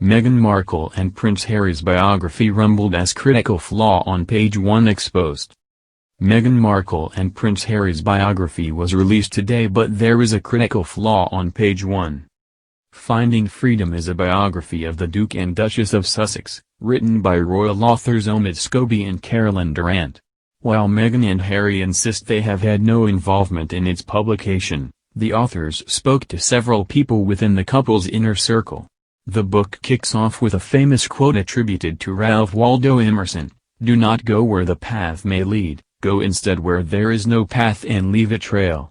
Meghan Markle and Prince Harry's biography rumbled as critical flaw on page 1 exposed. Meghan Markle and Prince Harry's biography was released today, but there is a critical flaw on page 1. Finding Freedom is a biography of the Duke and Duchess of Sussex, written by royal authors Omid Scobie and Carolyn Durant. While Meghan and Harry insist they have had no involvement in its publication, the authors spoke to several people within the couple's inner circle. The book kicks off with a famous quote attributed to Ralph Waldo Emerson: "Do not go where the path may lead, go instead where there is no path and leave a trail."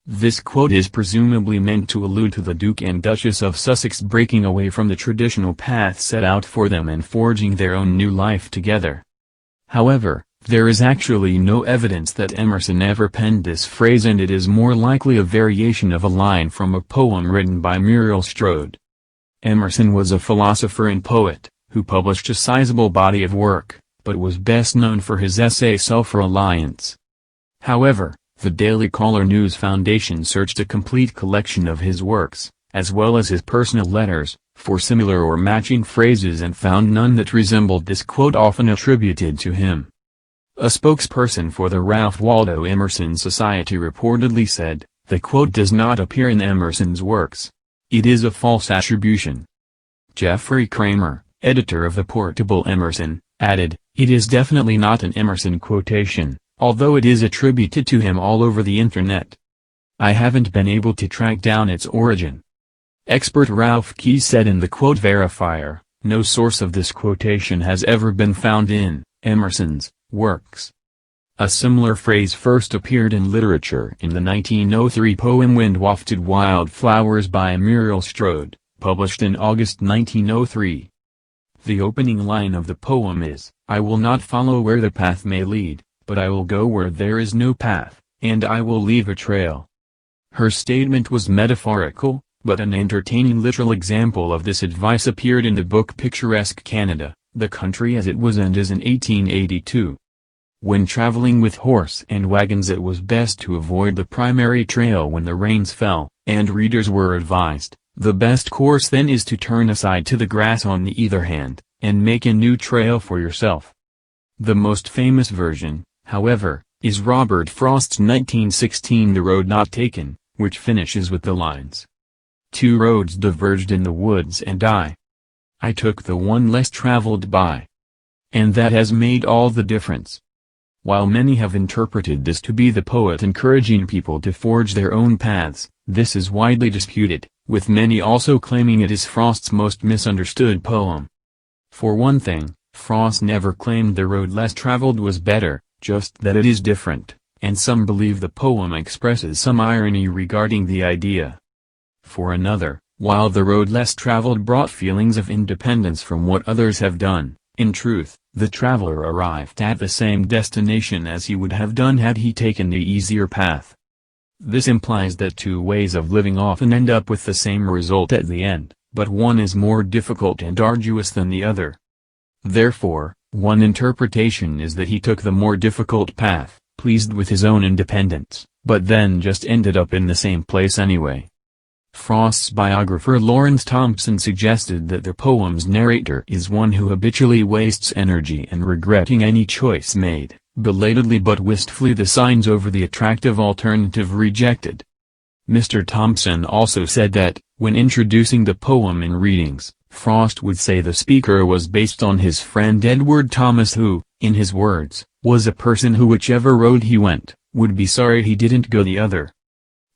This quote is presumably meant to allude to the Duke and Duchess of Sussex breaking away from the traditional path set out for them and forging their own new life together. However, there is actually no evidence that Emerson ever penned this phrase, and it is more likely a variation of a line from a poem written by Muriel Strode. Emerson was a philosopher and poet, who published a sizable body of work, but was best known for his essay Self-Reliance. However, the Daily Caller News Foundation searched a complete collection of his works, as well as his personal letters, for similar or matching phrases and found none that resembled this quote often attributed to him. A spokesperson for the Ralph Waldo Emerson Society reportedly said, "The quote does not appear in Emerson's works. It is a false attribution." Jeffrey Kramer, editor of the Portable Emerson, added, "It is definitely not an Emerson quotation, although it is attributed to him all over the internet. I haven't been able to track down its origin." Expert Ralph Key said in the quote verifier, "No source of this quotation has ever been found in Emerson's works." A similar phrase first appeared in literature in the 1903 poem Wind Wafted Wild Flowers by Muriel Strode, published in August 1903. The opening line of the poem is, "I will not follow where the path may lead, but I will go where there is no path, and I will leave a trail." Her statement was metaphorical, but an entertaining literal example of this advice appeared in the book Picturesque Canada, the Country as It Was and Is in 1882. When traveling with horse and wagons, it was best to avoid the primary trail when the rains fell, and readers were advised, "The best course then is to turn aside to the grass on the either hand, and make a new trail for yourself." The most famous version, however, is Robert Frost's 1916 The Road Not Taken, which finishes with the lines, "Two roads diverged in the woods and I took the one less traveled by. And that has made all the difference." While many have interpreted this to be the poet encouraging people to forge their own paths, this is widely disputed, with many also claiming it is Frost's most misunderstood poem. For one thing, Frost never claimed the road less traveled was better, just that it is different, and some believe the poem expresses some irony regarding the idea. For another, while the road less traveled brought feelings of independence from what others have done, in truth, the traveler arrived at the same destination as he would have done had he taken the easier path. This implies that two ways of living often end up with the same result at the end, but one is more difficult and arduous than the other. Therefore, one interpretation is that he took the more difficult path, pleased with his own independence, but then just ended up in the same place anyway. Frost's biographer Lawrence Thompson suggested that the poem's narrator is one who habitually wastes energy and regretting any choice made, belatedly but wistfully the signs over the attractive alternative rejected. Mr. Thompson also said that, when introducing the poem in readings, Frost would say the speaker was based on his friend Edward Thomas, who, in his words, was a person who whichever road he went, would be sorry he didn't go the other.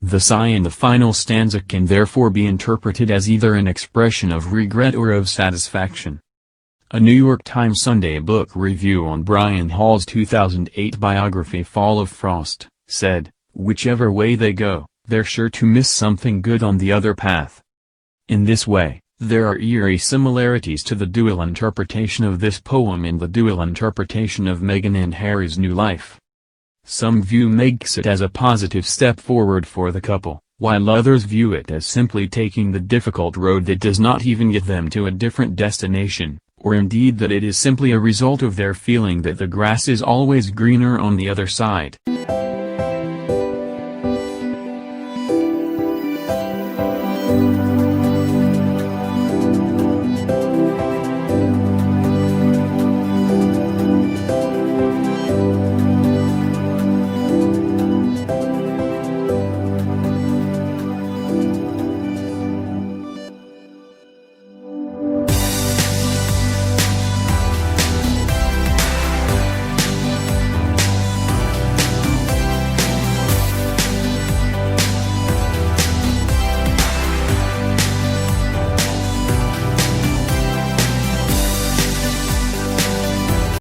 The sigh in the final stanza can therefore be interpreted as either an expression of regret or of satisfaction. A New York Times Sunday book review on Brian Hall's 2008 biography Fall of Frost said, "Whichever way they go, they're sure to miss something good on the other path." In this way, there are eerie similarities to the dual interpretation of this poem and the dual interpretation of Meghan and Harry's new life. Some view Megxit as a positive step forward for the couple, while others view it as simply taking the difficult road that does not even get them to a different destination, or indeed that it is simply a result of their feeling that the grass is always greener on the other side.